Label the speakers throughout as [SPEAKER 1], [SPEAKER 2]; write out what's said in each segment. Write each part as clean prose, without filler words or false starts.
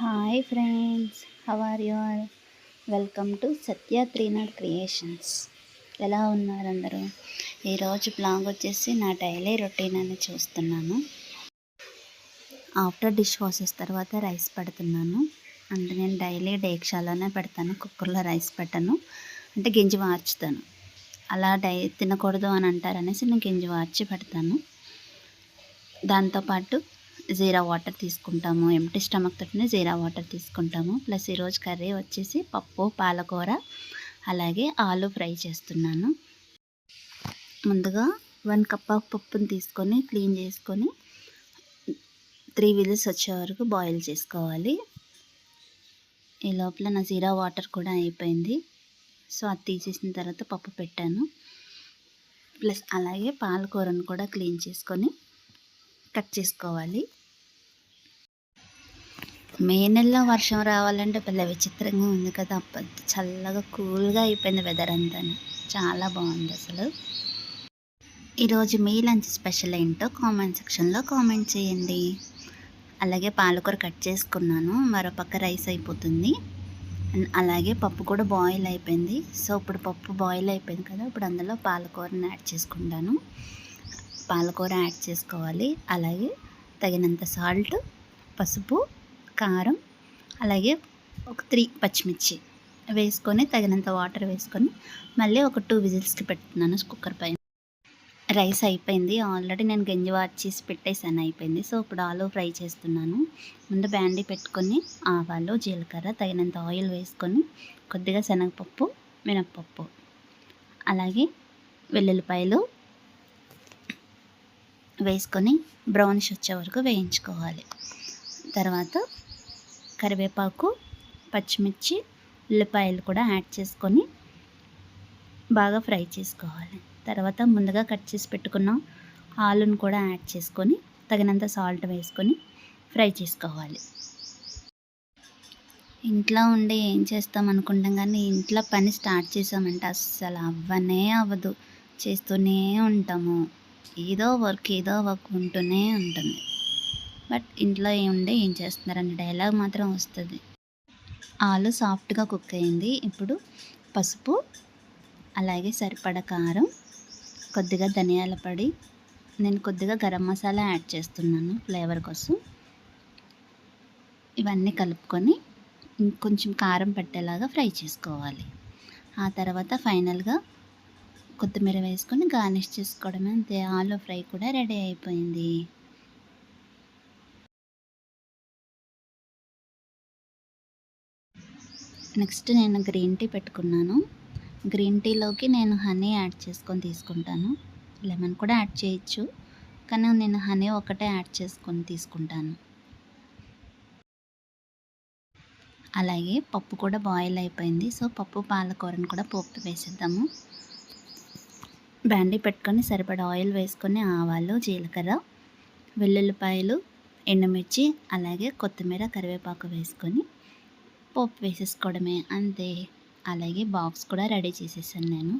[SPEAKER 1] Hi friends, how are you all? Welcome to Satya Trinath creations. ఎలా ఉన్నారు అందరూ? ఈరోజు బ్లాగ్ వచ్చేసి నా డైలీ రొటీన్ అని చూస్తున్నాను. ఆఫ్టర్ డిష్ వాషెస్ తర్వాత రైస్ పెడుతున్నాను. అంటే నేను డైలీ డేక్షాలోనే పెడతాను, కుక్కర్లో రైస్ పెట్టను. అంటే గింజి వార్చుతాను. అలా తినకూడదు అని అంటారనేసి నేను గింజి వార్చి పెడతాను. దాంతోపాటు జీరా వాటర్ తీసుకుంటాము. ఎంప్టీ స్టమక్ తోటి జీరా వాటర్ తీసుకుంటాము. ప్లస్ ఈరోజు కర్రీ వచ్చేసి పప్పు, పాలకూర, అలాగే ఆలు ఫ్రై చేస్తున్నాను. ముందుగా 1 కప్ ఆఫ్ పప్పుని తీసుకొని క్లీన్ చేసుకొని 3 విజిల్స్ వచ్చే వరకు బాయిల్ చేసుకోవాలి. ఈ లోపల నా జీరా వాటర్ కూడా అయిపోయింది. సో అది తీసేసిన తర్వాత పప్పు పెట్టాను. ప్లస్ అలాగే పాలకూరను కూడా క్లీన్ చేసుకొని కట్ చేసుకోవాలి. మే నెలలో వర్షం రావాలంటే భలే విచిత్రంగా ఉంది కదా. చల్లగా కూల్గా అయిపోయింది వెదర్ అంతా. చాలా బాగుంది అసలు. ఈరోజు మీ లంచ్ స్పెషల్ ఏంటో కామెంట్ సెక్షన్లో కామెంట్ చేయండి. అలాగే పాలకూర కట్ చేసుకున్నాను. మరోపక్క రైస్ అయిపోతుంది. అలాగే పప్పు కూడా బాయిల్ అయిపోయింది. సో ఇప్పుడు పప్పు బాయిల్ అయిపోయింది కదా, ఇప్పుడు అందులో పాలకూరని యాడ్ చేసుకుంటాను. పాలకూర యాడ్ చేసుకోవాలి. అలాగే తగినంత సాల్ట్, పసుపు, కారం, అలాగే ఒక 3 పచ్చిమిర్చి వేసుకొని తగినంత వాటర్ వేసుకొని మళ్ళీ ఒక 2 విజిల్స్కి పెడుతున్నాను కుక్కర్ పైన. రైస్ అయిపోయింది ఆల్రెడీ, నేను గంజి వార్చేసి పెట్టేసాను, అయిపోయింది. సో ఇప్పుడు ఆలు ఫ్రై చేస్తున్నాను. ముందు బ్యాండీ పెట్టుకొని ఆవాలు, జీలకర్ర, తగినంత ఆయిల్ వేసుకొని కొద్దిగా శనగపప్పు, మినప్పప్పు, అలాగే వెల్లుల్లిపాయలు వేసుకొని బ్రౌనిష్ వచ్చే వరకు వేయించుకోవాలి. తర్వాత కరివేపాకు, పచ్చిమిర్చి, ఉల్లిపాయలు కూడా యాడ్ చేసుకొని బాగా ఫ్రై చేసుకోవాలి. తర్వాత ముందుగా కట్ చేసి పెట్టుకున్న ఆలును కూడా యాడ్ చేసుకొని తగినంత సాల్ట్ వేసుకొని ఫ్రై చేసుకోవాలి. ఇంట్లో ఉండి ఏం చేస్తాం అనుకుంటాం, కానీ ఇంట్లో పని స్టార్ట్ చేసామంటే అస్సలు అవ్వనే అవ్వదు. చేస్తూనే ఉంటాము. ఏదో వర్క్ ఉంటూనే ఉంటుంది. బట్ ఇంట్లో ఉండి ఏం చేస్తున్నారని డైలాగ్ మాత్రం వస్తుంది. ఆలు సాఫ్ట్గా కుక్ అయింది. ఇప్పుడు పసుపు, అలాగే సరిపడ కారం, కొద్దిగా ధనియాల పొడి, నేను కొద్దిగా గరం మసాలా యాడ్ చేస్తున్నాను ఫ్లేవర్ కోసం. ఇవన్నీ కలుపుకొని ఇంకొంచెం కారం పట్టేలాగా ఫ్రై చేసుకోవాలి. ఆ తర్వాత ఫైనల్గా కొత్తిమీర వేసుకొని గార్నిష్ చేసుకోవడమే, అంతే. ఆలు ఫ్రై కూడా రెడీ అయిపోయింది. నెక్స్ట్ నేను గ్రీన్ టీ పెట్టుకున్నాను. గ్రీన్ టీలోకి నేను హనీ యాడ్ చేసుకొని తీసుకుంటాను. లెమన్ కూడా యాడ్ చేయొచ్చు, కానీ నేను హనీ ఒకటే యాడ్ చేసుకొని తీసుకుంటాను. అలాగే పప్పు కూడా బాయిల్ అయిపోయింది. సో పప్పు, పాలకూరను కూడా పోపు వేసేద్దాము. బ్యాండీ పెట్టుకొని సరిపడా ఆయిల్ వేసుకొని ఆవాలు, జీలకర్ర, వెల్లుల్లిపాయలు, ఎండుమిర్చి, అలాగే కొత్తిమీర, కరివేపాకు వేసుకొని పోపు వేసేసుకోవడమే, అంతే. అలాగే బాక్స్ కూడా రెడీ చేసేసాను నేను.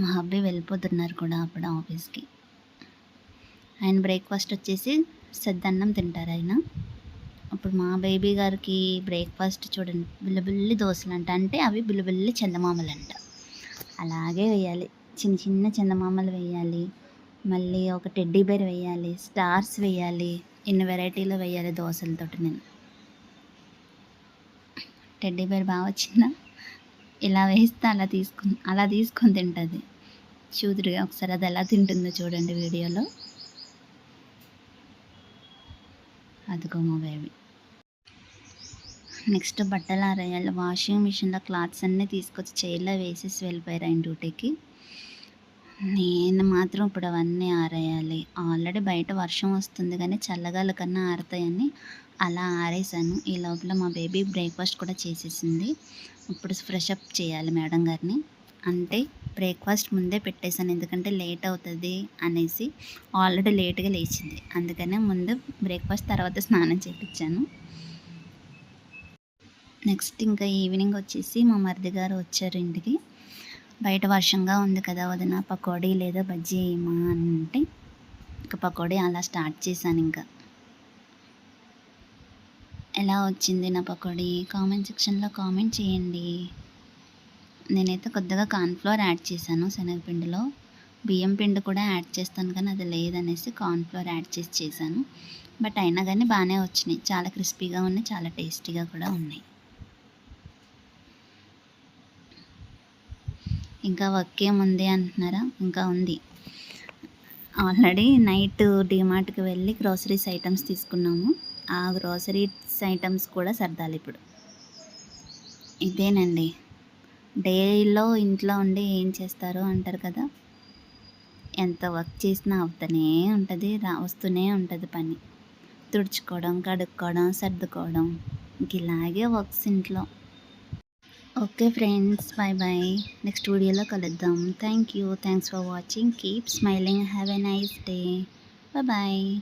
[SPEAKER 1] మా హబ్బీ వెళ్ళిపోతున్నారు కూడా అప్పుడు ఆఫీస్కి. ఆయన బ్రేక్ఫాస్ట్ వచ్చేసి సద్దన్నం తింటారు ఆయన. అప్పుడు మా బేబీ గారికి బ్రేక్ఫాస్ట్ చూడండి, బిల్లబిల్లి దోశలు అంట. అంటే అవి బిల్లబిల్లి చందమామలు అంట. అలాగే వేయాలి, చిన్న చిన్న చందమామలు వేయాలి. మళ్ళీ ఒక టెడ్డీ బేర్ వేయాలి, స్టార్స్ వేయాలి, ఎన్ని వెరైటీలో వేయాలి దోశలతోటి. నేను టెడ్డీ బేర్ బాగా వచ్చిందా, ఇలా వేస్తే అలా తీసుకొని తింటుంది. చూదురుగా ఒకసారి అది ఎలా తింటుందో చూడండి వీడియోలో. అదిగో మా బేబీ. నెక్స్ట్ బట్టలు ఆరేయాలి. వాషింగ్ మిషన్లో క్లాత్స్ అన్నీ తీసుకొచ్చి చైర్లో వేసేసి వెళ్ళిపోయారు ఆయన డ్యూటీకి. నేను మాత్రం ఇప్పుడు అవన్నీ ఆరేయాలి. ఆల్రెడీ బయట వర్షం వస్తుంది, కానీ చల్లగాలి కన్నా ఆరుతాయని అలా ఆరేసాను. ఈ లోపల మా బేబీ బ్రేక్ఫాస్ట్ కూడా చేసేసింది. ఇప్పుడు ఫ్రెష్ అప్ చేయాలి మేడం గారిని. అంటే బ్రేక్ఫాస్ట్ ముందే పెట్టేశాను, ఎందుకంటే లేట్ అవుతుంది అనేసి. ఆల్రెడీ లేట్గా లేచింది, అందుకనే ముందు బ్రేక్ఫాస్ట్ తర్వాత స్నానం చేయించాను. నెక్స్ట్ ఇంకా ఈవినింగ్ వచ్చేసి మా మరిది గారు వచ్చారు ఇంటికి. బయట వర్షంగా ఉంది కదా వదిన, పకోడీ లేదా బజ్జీ ఏమా అంటే ఇక పకోడీ అలా స్టార్ట్ చేశాను ఇంకా. ఎలా వచ్చింది నా పకోడీ కామెంట్ సెక్షన్లో కామెంట్ చేయండి. నేనైతే కొద్దిగా కార్న్‌ఫ్లోర్ యాడ్ చేశాను శనగపిండిలో. బియ్యం పిండి కూడా యాడ్ చేస్తాను కానీ అది లేదనేసి కార్న్‌ఫ్లోర్ యాడ్ చేసి చేశాను. బట్ అయినా కానీ బాగానే వచ్చినాయి. చాలా క్రిస్పీగా ఉన్నాయి, చాలా టేస్టీగా కూడా ఉన్నాయి. ఇంకా వర్క్ ఏముంది అంటున్నారా? ఇంకా ఉంది. ఆల్రెడీ నైట్ డీమార్ట్‌కి వెళ్ళి గ్రోసరీస్ ఐటమ్స్ తీసుకున్నాము. ఆ గ్రోసరీస్ ఐటమ్స్ కూడా సర్దాలి ఇప్పుడు. ఇదేనండి. డేలో ఇంట్లో ఉండి ఏం చేస్తారు అంటారు కదా! ఎంత వర్క్ చేసినా అవుతూనే ఉంటుంది, వస్తూనే ఉంటుంది పని. తుడుచుకోవడం, కడుక్కోవడం, సర్దుకోవడం ఇంక ఇలాగే వర్క్స్ ఇంట్లో. Okay friends, bye bye. Next వీడియోలో కలుద్దాం. Thanks for watching. Keep smiling. Have a nice day. Bye bye.